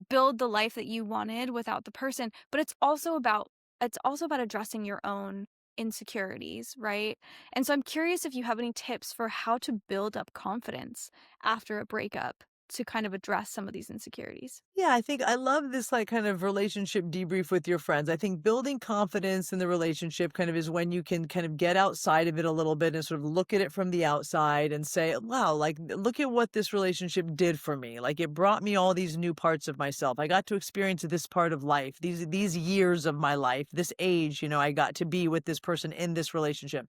build the life that you wanted without the person, but it's also about addressing your own insecurities, right? And so I'm curious if you have any tips for how to build up confidence after a breakup to kind of address some of these insecurities. Yeah, I think I love this like kind of relationship debrief with your friends. I think building confidence in the relationship kind of is when you can kind of get outside of it a little bit and sort of look at it from the outside and say, wow, like look at what this relationship did for me. Like it brought me all these new parts of myself. I got to experience this part of life, these years of my life, this age, I got to be with this person in this relationship.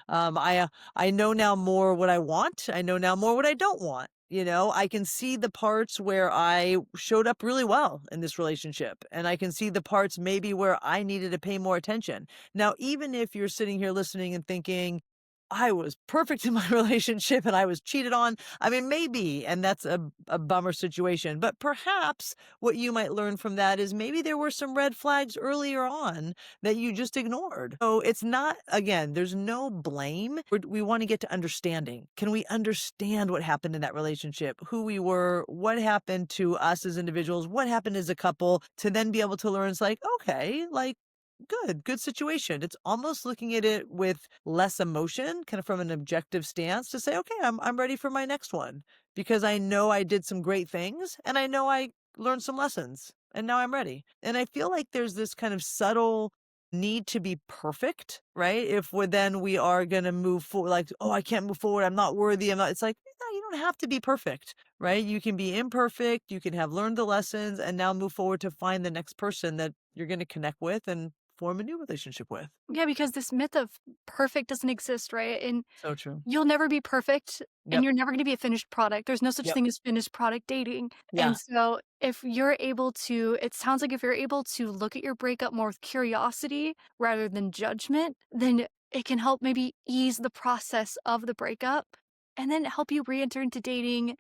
I know now more what I want. I know now more what I don't want. I can see the parts where I showed up really well in this relationship, and I can see the parts maybe where I needed to pay more attention. Now, even if you're sitting here listening and thinking, I was perfect in my relationship and I was cheated on. I mean, maybe, and that's a bummer situation. But perhaps what you might learn from that is maybe there were some red flags earlier on that you just ignored. So it's not, again, there's no blame. We want to get to understanding. Can we understand what happened in that relationship, who we were, what happened to us as individuals, what happened as a couple, to then be able to learn, it's like, okay, like, good situation. It's almost looking at it with less emotion, kind of from an objective stance to say, okay, I'm ready for my next one because I know I did some great things and I know I learned some lessons and now I'm ready. And I feel like there's this kind of subtle need to be perfect, right? If we are going to move forward, like, oh, I can't move forward. I'm not worthy. I'm not, it's like, no, you don't have to be perfect, right? You can be imperfect. You can have learned the lessons and now move forward to find the next person that you're going to connect with and form a new relationship with. Yeah, because this myth of perfect doesn't exist, right? And So true. you'll never be perfect and Yep. you're never going to be a finished product. There's no such Yep. thing as finished product dating. Yeah. And so if you're able to, it sounds like if you're able to look at your breakup more with curiosity rather than judgment, then it can help maybe ease the process of the breakup and then help you re-enter into dating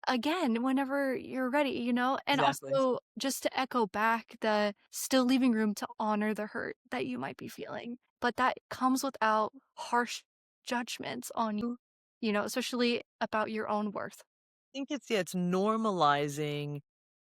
again whenever you're ready, you know? And Exactly. also just to echo back the still leaving room to honor the hurt that you might be feeling. But that comes without harsh judgments on you, you know, especially about your own worth. Think it's yeah, it's normalizing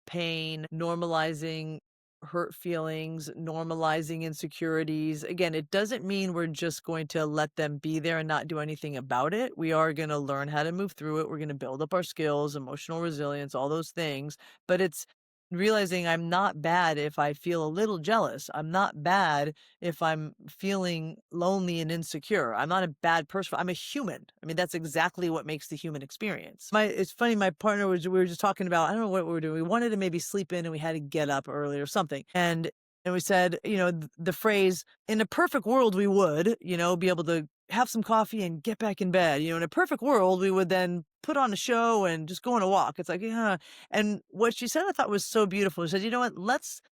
pain, normalizing hurt feelings, normalizing insecurities. Again, it doesn't mean we're just going to let them be there and not do anything about it. We are going to learn how to move through it. We're going to build up our skills, emotional resilience, all those things. But it's realizing I'm not bad if I feel a little jealous. I'm not bad if I'm feeling lonely and insecure. I'm not a bad person. I'm a human. I mean, that's exactly what makes the human experience. It's funny, my partner we were just talking about, I don't know what we were doing. We wanted to maybe sleep in and we had to get up early or something. And we said, the phrase, in a perfect world, we would, be able to have some coffee and get back in bed. In a perfect world, we would then put on a show and just go on a walk. It's like, yeah. And what she said I thought was so beautiful. She said, you know what,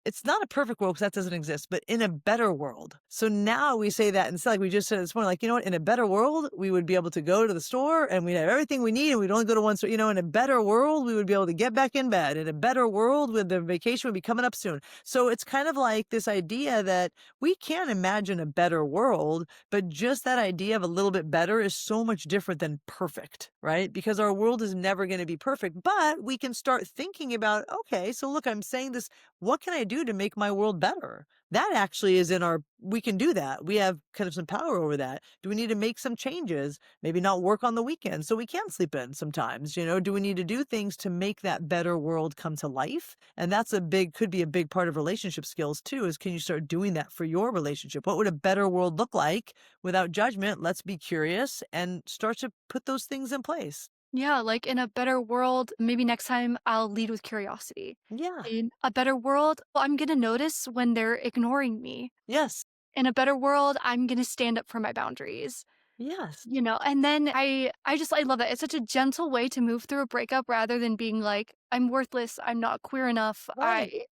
it's not a perfect world because that doesn't exist, but in a better world. So now we say that instead, like we just said this morning, like, you know what, in a better world, we would be able to go to the store and we'd have everything we need and we'd only go to one store. In a better world, we would be able to get back in bed. In a better world, with the vacation would be coming up soon. So it's kind of like this idea that we can imagine a better world, but just that idea of a little bit better is so much different than perfect, right? Because our world is never going to be perfect, but we can start thinking about, okay, so look, I'm saying this, what can I do to make my world better? That actually is we can do that. We have kind of some power over that. Do we need to make some changes? Maybe not work on the weekends so we can sleep in sometimes, do we need to do things to make that better world come to life? And that's could be a big part of relationship skills too, is can you start doing that for your relationship? What would a better world look like without judgment? Let's be curious and start to put those things in place. Yeah, like in a better world, maybe next time I'll lead with curiosity. Yeah. In a better world, I'm going to notice when they're ignoring me. Yes. In a better world, I'm going to stand up for my boundaries. Yes. You know, and then I love that. It's such a gentle way to move through a breakup rather than being like, I'm worthless, I'm not queer enough, Right.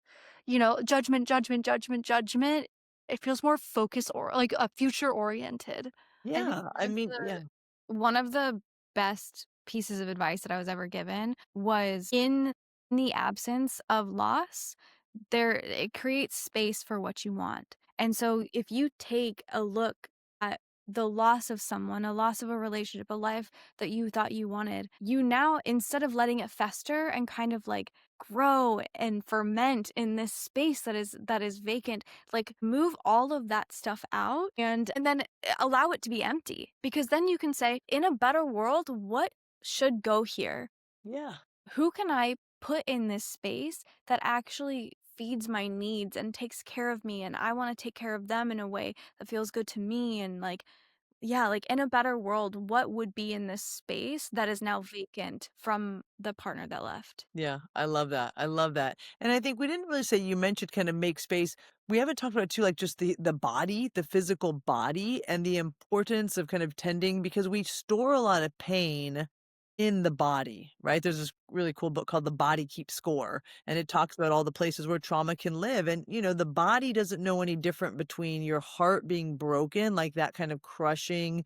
judgment, judgment, judgment, judgment. It feels more focus or like a future oriented. I think Yeah. I mean, yeah. one of the best pieces of advice that I was ever given was in the absence of loss, it creates space for what you want. And so if you take a look at the loss of someone, a loss of a relationship, a life that you thought you wanted, you now, instead of letting it fester and kind of like grow and ferment in this space that is vacant, like move all of that stuff out and then allow it to be empty, because then you can say, in a better world, what should go here? Yeah. Who can I put in this space that actually feeds my needs and takes care of me, and I want to take care of them in a way that feels good to me? And like, yeah, like in a better world, what would be in this space that is now vacant from the partner that left? Yeah, I love that. I love that. And I think we didn't really say, you mentioned kind of make space. We haven't talked about too, like just the body, the physical body and the importance of kind of tending, because we store a lot of pain in the body, right? There's this really cool book called The Body Keeps Score, and it talks about all the places where trauma can live. And, the body doesn't know any different between your heart being broken, like that kind of crushing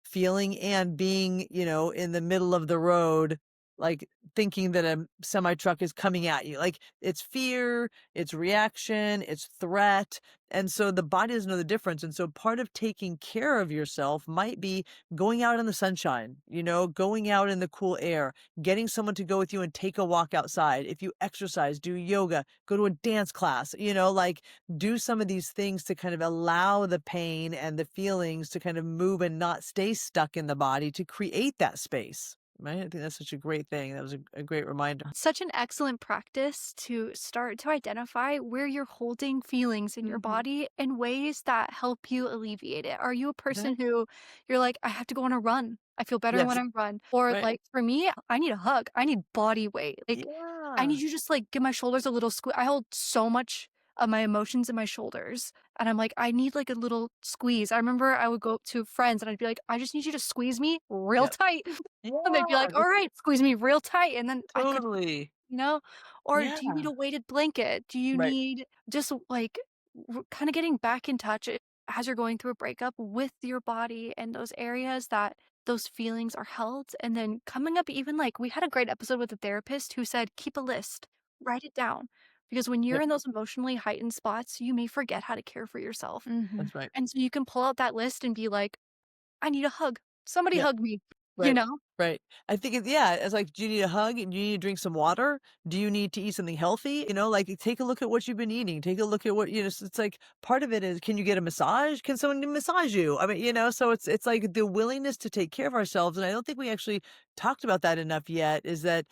feeling and being, in the middle of the road, like thinking that a semi truck is coming at you. Like it's fear, it's reaction, it's threat. And so the body doesn't know the difference. And so part of taking care of yourself might be going out in the sunshine, going out in the cool air, getting someone to go with you and take a walk outside. If you exercise, do yoga, go to a dance class, like do some of these things to kind of allow the pain and the feelings to kind of move and not stay stuck in the body to create that space. Right? I think that's such a great thing. That was a great reminder. Such an excellent practice to start to identify where you're holding feelings in your Mhm. body in ways that help you alleviate it. Are you a Okay. person who you're like, I have to go on a run? I feel better when Yes. I run. Or Right. like for me, I need a hug. I need body weight. Like I Yeah. need you just like give my shoulders a little squeeze. I hold so much of my emotions in my shoulders. And I'm like, I need like a little squeeze. I remember I would go up to friends and I'd be like, I just need you to squeeze me real Yep. tight. And they'd be Yeah. like, all right, squeeze me real tight. And then I could, Totally. you know, or do you need Yeah. a weighted blanket? Do you Right. need just like kind of getting back in touch as you're going through a breakup with your body and those areas that those feelings are held? And then coming up, even like we had a great episode with a therapist who said, keep a list, write it down. Because when you're Yep. in those emotionally heightened spots, you may forget how to care for yourself. Mhm. That's right. And so you can pull out that list and be like, I need a hug. Somebody Yep. hug me, you Right. know? Right. I think yeah, it's like, do you need a hug? Do you need to drink some water? Do you need to eat something healthy? Like take a look at what you've been eating. Take a look at what, so it's like part of it is, can you get a massage? Can someone massage you? I mean, so it's like the willingness to take care of ourselves. And I don't think we actually talked about that enough yet, is that,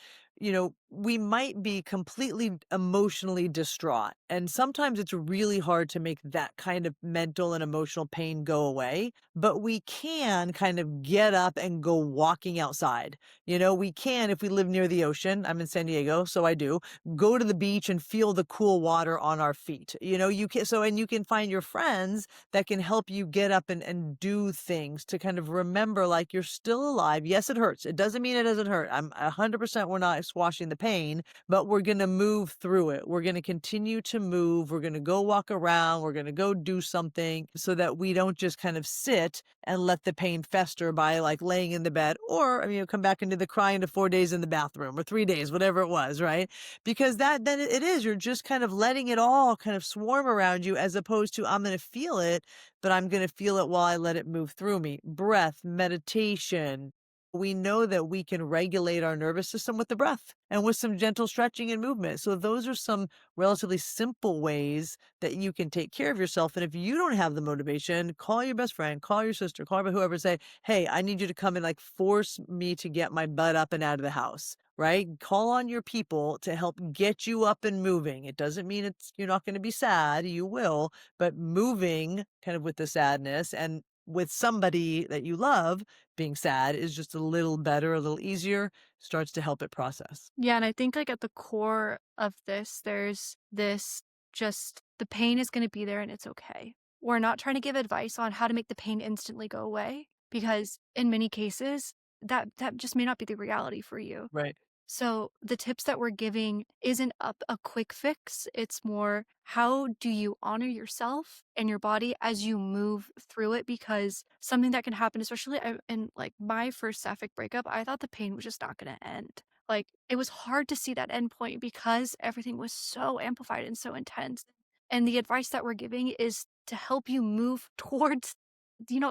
we might be completely emotionally distraught. And sometimes it's really hard to make that kind of mental and emotional pain go away, but we can kind of get up and go walking outside. We can, if we live near the ocean, I'm in San Diego, so I do, go to the beach and feel the cool water on our feet. You can, and you can find your friends that can help you get up and do things to kind of remember like you're still alive. Yes, it hurts. It doesn't mean it doesn't hurt. I'm 100%, we're not squashing the pain, but we're going to move through it. We're going to continue to move. We're going to go walk around. We're going to go do something so that we don't just kind of sit and let the pain fester by like laying in the bed, or, I mean, come back into the crying to 4 days in the bathroom or 3 days, whatever it was, right? Because then it is, you're just kind of letting it all kind of swarm around you, as opposed to, I'm going to feel it, but I'm going to feel it while I let it move through me. Breath, meditation. We know that we can regulate our nervous system with the breath and with some gentle stretching and movement. So those are some relatively simple ways that you can take care of yourself. And if you don't have the motivation, call your best friend, call your sister, call whoever, say, hey, I need you to come and like force me to get my butt up and out of the house. Right? Call on your people to help get you up and moving. It doesn't mean you're not going to be sad. You will, but moving kind of with the sadness and with somebody that you love being sad is just a little better, a little easier, starts to help it process. Yeah, and I think like at the core of this, there's this just the pain is going to be there and it's okay. We're not trying to give advice on how to make the pain instantly go away because in many cases that just may not be the reality for you. Right. So the tips that we're giving isn't a quick fix. It's more how do you honor yourself and your body as you move through it? Because something that can happen, especially in like my first sapphic breakup, I thought the pain was just not going to end. Like it was hard to see that end point because everything was so amplified and so intense. And the advice that we're giving is to help you move towards,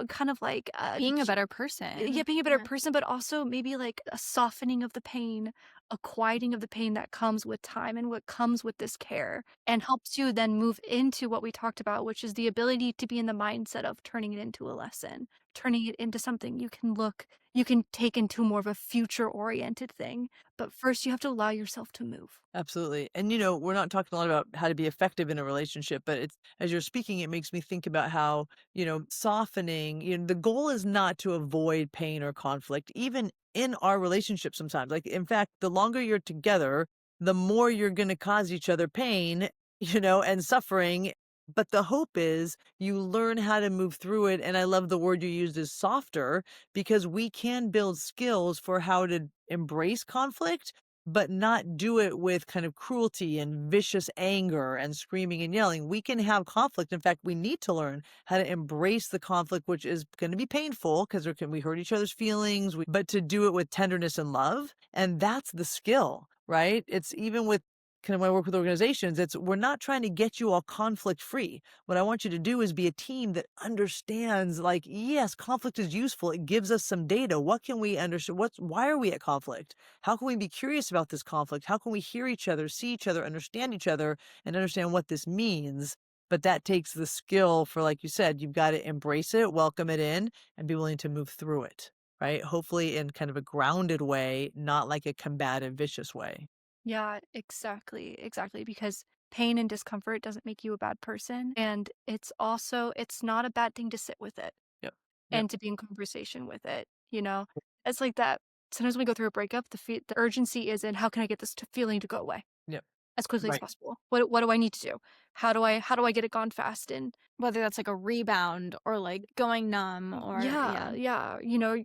kind of like Being a better person. yeah, being a better person, but also maybe like a softening of the pain, a quieting of the pain that comes with time and what comes with this care, and helps you then move into what we talked about, which is the ability to be in the mindset of turning it into a lesson, turning it into something you can take into more of a future oriented thing. But first, you have to allow yourself to move. Absolutely. And we're not talking a lot about how to be effective in a relationship, but it's, as you're speaking, it makes me think about how, softening, the goal is not to avoid pain or conflict, even in our relationship sometimes. Like, in fact, the longer you're together, the more you're going to cause each other pain, and suffering. But the hope is you learn how to move through it. And I love the word you used is softer, because we can build skills for how to embrace conflict but not do it with kind of cruelty and vicious anger and screaming and yelling. We can have conflict. In fact, we need to learn how to embrace the conflict, which is going to be painful because we hurt each other's feelings, but to do it with tenderness and love. And that's the skill, right? It's even with kind of when I work with organizations, we're not trying to get you all conflict free. What I want you to do is be a team that understands, like, yes, conflict is useful. It gives us some data. What can we understand? Why are we at conflict? How can we be curious about this conflict? How can we hear each other, see each other, understand each other, and understand what this means? But that takes the skill for, like you said, you've got to embrace it, welcome it in, and be willing to move through it, right? Hopefully in kind of a grounded way, not like a combative, vicious way. Yeah, exactly. Exactly. Because pain and discomfort doesn't make you a bad person. And it's not a bad thing to sit with it Yep. Yep. and to be in conversation with it. You know, it's like that. Sometimes when we go through a breakup, the urgency is in how can I get this feeling to go away Yep. as quickly as Right. possible? What do I need to do? How do I get it gone fast? And Whether that's like a rebound or like going numb or yeah, yeah,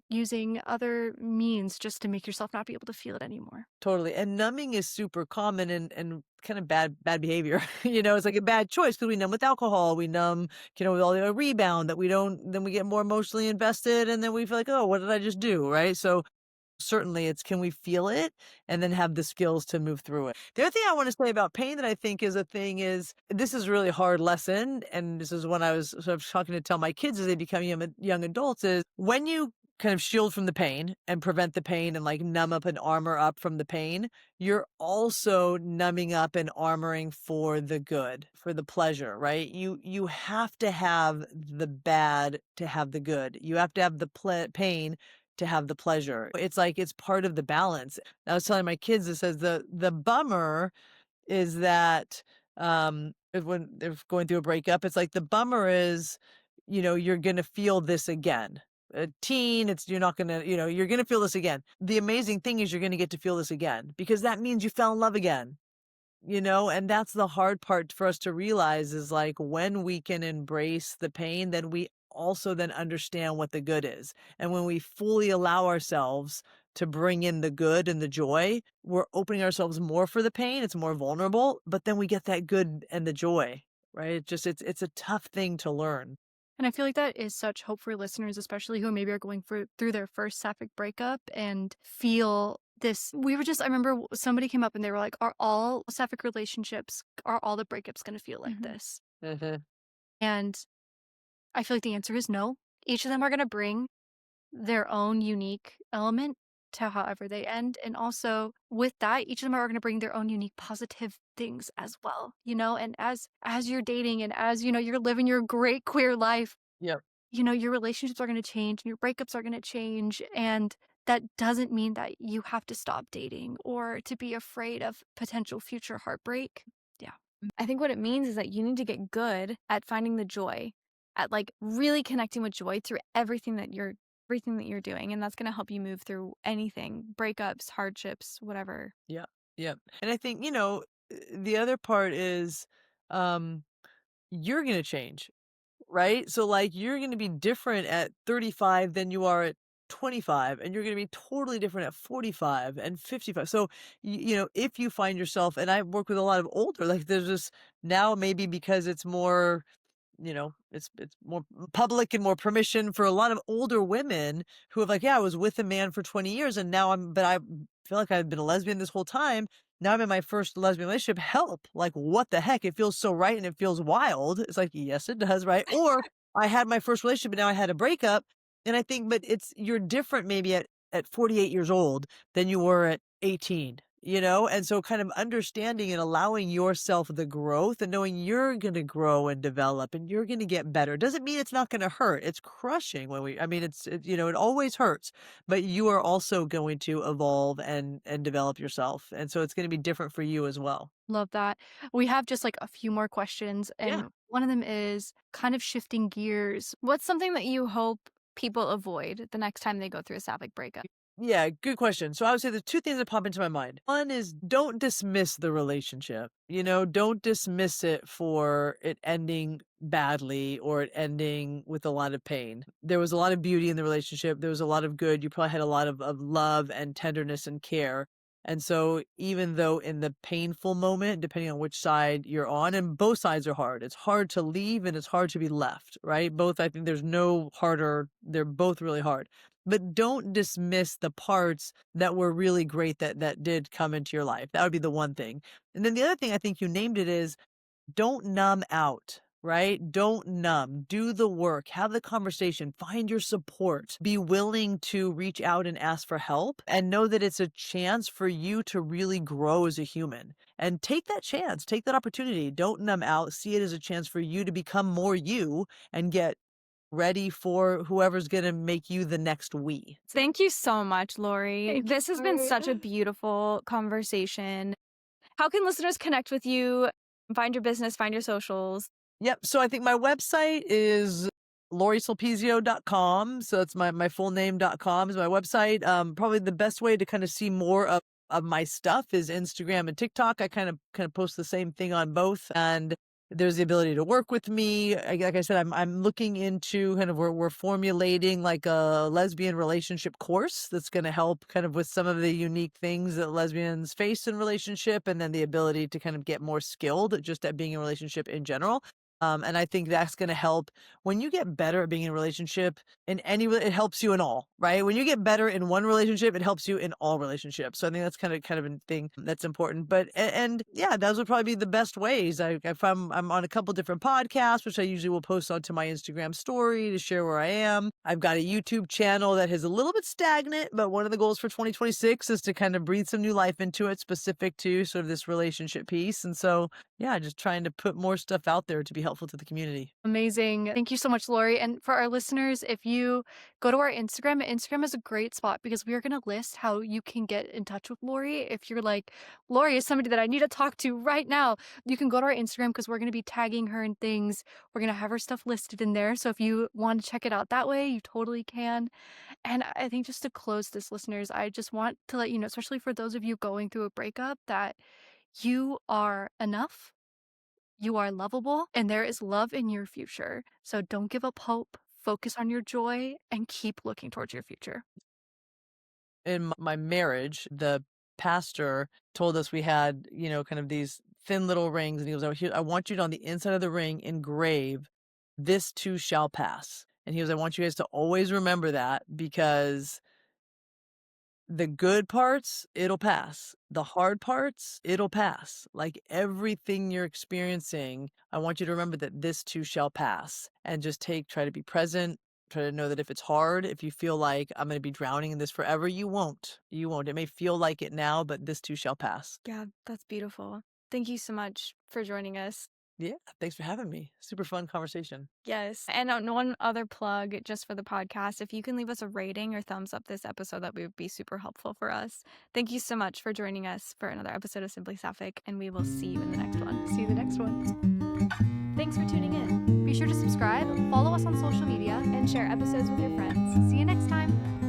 using other means just to make yourself not be able to feel it anymore. Totally. And numbing is super common and kind of bad behavior. It's like a bad choice because we numb with alcohol. We numb, with all the rebound that we don't, then we get more emotionally invested and then we feel like, oh, what did I just do? Right. So certainly it's can we feel it and then have the skills to move through it. The other thing I want to say about pain that I think is a thing is this is a really hard lesson. And this is when I was sort of talking to tell my kids as they become young adults is when you kind of shield from the pain and prevent the pain and like numb up and armor up from the pain, you're also numbing up and armoring for the good, for the pleasure, right? You have to have the bad to have the good. You have to have the pain to have the pleasure. It's like it's part of the balance. I was telling my kids, it says the bummer is that when they're going through a breakup, it's like the bummer is, you're gonna feel this again. A teen, you're not gonna, you're gonna feel this again. The amazing thing is you're gonna get to feel this again because that means you fell in love again. And that's the hard part for us to realize is like when we can embrace the pain, then we also then understand what the good is. And when we fully allow ourselves to bring in the good and the joy, we're opening ourselves more for the pain. It's more vulnerable, but then we get that good and the joy, right? It's a tough thing to learn. And I feel like that is such hope for listeners, especially who maybe are going through their first sapphic breakup and feel this. I remember somebody came up and they were like, are all sapphic relationships, are all the breakups going to feel like this? Mhm. And I feel like the answer is no. Each of them are going to bring their own unique element to however they end. And also with that, each of them are going to bring their own unique positive things as well, and as you're dating and as, you're living your great queer life, Yep. your relationships are going to change and your breakups are going to change. And that doesn't mean that you have to stop dating or to be afraid of potential future heartbreak. Yeah. I think what it means is that you need to get good at finding the joy, at like really connecting with joy through everything that you're doing, and that's going to help you move through anything, breakups, hardships, whatever. Yeah. Yeah. And I think, the other part is um you're going to change. Right? So, like, you're gonna be different at 35 than you are at 25, and you're gonna be totally different at 45 and 55. So, if you find yourself and I work with a lot of older, like, there's this now maybe because it's more it's more public and more permission for a lot of older women who have like, yeah, I was with a man for 20 years and now but I feel like I've been a lesbian this whole time. Now I'm in my first lesbian relationship. Help. Like, what the heck? It feels so right and it feels wild. It's like, yes, it does, right? Or I had my first relationship and now I had a breakup. And I think, but you're different maybe at 48 years old than you were at 18, and so kind of understanding and allowing yourself the growth and knowing you're going to grow and develop and you're going to get better doesn't mean it's not going to hurt. It's crushing I mean, it always hurts, but you are also going to evolve and develop yourself. And so it's going to be different for you as well. Love that. We have just like a few more questions, Yeah. and one of them is kind of shifting gears. What's something that you hope people avoid the next time they go through a sapphic breakup? Yeah, good question. So I would say the two things that pop into my mind. One is don't dismiss the relationship. Don't dismiss it for it ending badly or it ending with a lot of pain. There was a lot of beauty in the relationship. There was a lot of good. You probably had a lot of love and tenderness and care. And so even though in the painful moment, depending on which side you're on, and both sides are hard. It's hard to leave and it's hard to be left, right? Both, I think there's no harder. They're both really hard. But don't dismiss the parts that were really great that did come into your life. That would be the one thing. And then the other thing, I think you named it, is don't numb out, right? Don't numb. Do the work, have the conversation, find your support, be willing to reach out and ask for help, and know that it's a chance for you to really grow as a human. And take that chance, take that opportunity. Don't numb out. See it as a chance for you to become more you and get ready for whoever's going to make you the next we. Thank you so much, Lorri. Thank you, This has been such a Lorri. beautiful conversation. How can listeners connect with you, find your business, find your socials? Yep. So I think my website is lorrisulpizio.com. So that's my full name.com is my website. Probably the best way to kind of see more of my stuff is Instagram and TikTok. I kind of post the same thing on both. And there's the ability to work with me. Like I said, I'm looking into kind of we're formulating like a lesbian relationship course that's going to help kind of with some of the unique things that lesbians face in relationship, and then the ability to kind of get more skilled just at being in a relationship in general. And I think that's going to help when you get better at being in a relationship in it helps you in all, right? When you get better in one relationship, it helps you in all relationships. So I think that's kind of a thing that's important. But, and yeah, those would probably be the best ways. If I'm on a couple different podcasts, which I usually will post onto my Instagram story to share where I am. I've got a YouTube channel that is a little bit stagnant, but one of the goals for 2026 is to kind of breathe some new life into it, specific to sort of this relationship piece. And so, yeah, just trying to put more stuff out there to be helpful to the community. Amazing. Thank you so much, Lorri. And for our listeners, if you go to our Instagram is a great spot because we are going to list how you can get in touch with Lorri. If you're like, Lorri is somebody that I need to talk to right now, you can go to our Instagram because we're going to be tagging her and things. We're going to have her stuff listed in there. So if you want to check it out that way, you totally can. And I think just to close this, listeners, I just want to let you know, especially for those of you going through a breakup, that you are enough. You are lovable, and there is love in your future. So don't give up hope, focus on your joy, and keep looking towards your future. In my marriage, the pastor told us we had, kind of these thin little rings. And he goes, I want you to on the inside of the ring engrave, "This too shall pass." And he goes, I want you guys to always remember that, because the good parts, it'll pass. The hard parts, it'll pass. Like everything you're experiencing, I want you to remember that this too shall pass. And just try to be present. Try to know that if it's hard, if you feel like I'm going to be drowning in this forever, you won't. You won't. It may feel like it now, but this too shall pass. Yeah, that's beautiful. Thank you so much for joining us. Yeah. Thanks for having me. Super fun conversation. Yes. And one other plug just for the podcast. If you can leave us a rating or thumbs up this episode, that would be super helpful for us. Thank you so much for joining us for another episode of Simply Sapphic, and we will see you in the next one. See you in the next one. Thanks for tuning in. Be sure to subscribe, follow us on social media, And share episodes with your friends. see you next time.